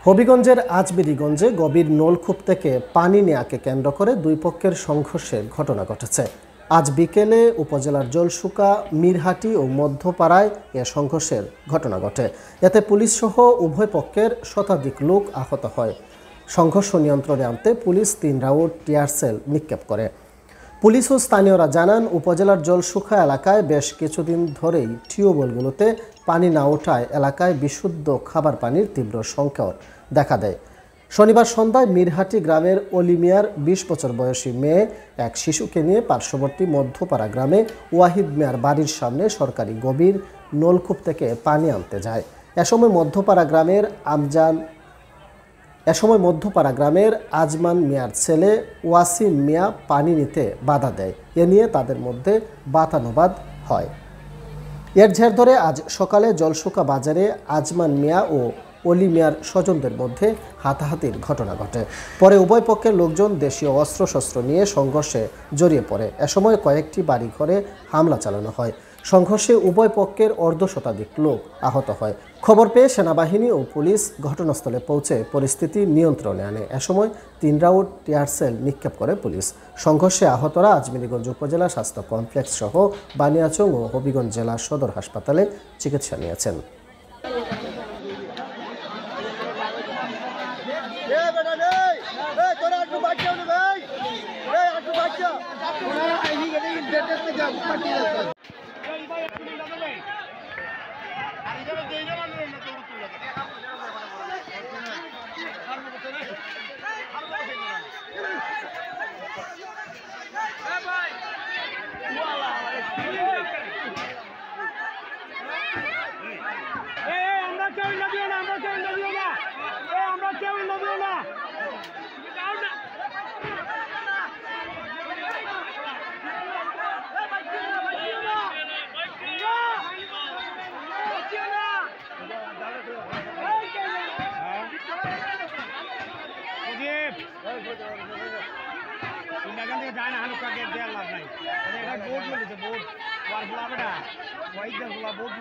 হবিগঞ্জের আজমেরীগঞ্জে গভীর নলকূপ থেকে পানি নেয়াকে কেন্দ্র করে দুই পক্ষের সংঘর্ষের ঘটনা ঘটেছে। আজ বিকেলে উপজেলার জলশুকা, মিরহাটি ও মধ্যপাড়ায় এ সংঘর্ষের ঘটনা ঘটে। এতে পুলিশসহ উভয় পক্ষের শতাধিক লোক আহত হয়। সংঘর্ষ নিয়ন্ত্রণে আনতে পুলিশ ৩ রাউন্ড টিয়ার সেল নিক্ষেপ করে। পুলিশ ও স্থানীয়রা জানান, উপজেলার জলশুকা এলাকায় বেশ কিছুদিন ধরেই টিউবওয়েলগুলোতে পানি না ওঠায় এলাকায় বিশুদ্ধ খাবার পানির তীব্র সংকট দেখা দেয়। শনিবার সন্ধ্যায় মিরহাটি গ্রামের অলি মিয়ার ২০ বছর বয়সী মেয়ে এক শিশুকে নিয়ে পার্শ্ববর্তী মধ্যপাড়া গ্রামে ওয়াহিদ মিয়ার বাড়ির সামনে সরকারি গভীর নলকূপ থেকে পানি আনতে যায়। এ সময় মধ্যপাড়া গ্রামের আজমান মিয়ার ছেলে ওয়াসিম মিয়া পানি নিতে বাধা দেয়। এ নিয়ে তাদের মধ্যে বাতানুবাদ হয়। এর জের ধরে আজ সকালে জলশুকা বাজারে আজমান মিয়া ও অলি মিয়ার স্বজনদের মধ্যে হাতাহাতির ঘটনা ঘটে। পরে উভয় পক্ষের লোকজন দেশীয় অস্ত্রশস্ত্র নিয়ে সংঘর্ষে জড়িয়ে পড়ে। এ সময় কয়েকটি বাড়িঘরে হামলা চালানো হয়। সংঘর্ষে উভয় পক্ষের অর্ধশতাধিক লোক আহত হয়। খবর পেয়ে সেনাবাহিনী ও পুলিশ ঘটনাস্থলে পৌঁছে পরিস্থিতি নিয়ন্ত্রণে আনে। এ সময় ৩ রাউন্ড টিয়ার সেল নিক্ষেপ করে পুলিশ। সংঘর্ষে আহতরা আজমেরীগঞ্জ উপজেলা স্বাস্থ্য কমপ্লেক্স সহ বানিয়াচং ও হবিগঞ্জ জেলা সদর হাসপাতালে চিকিৎসা নিয়েছেন। যায় না হালুকাকে দেওয়ার লাভ নাই। বোর্ড বলেছে, বোর্ড বোর্ড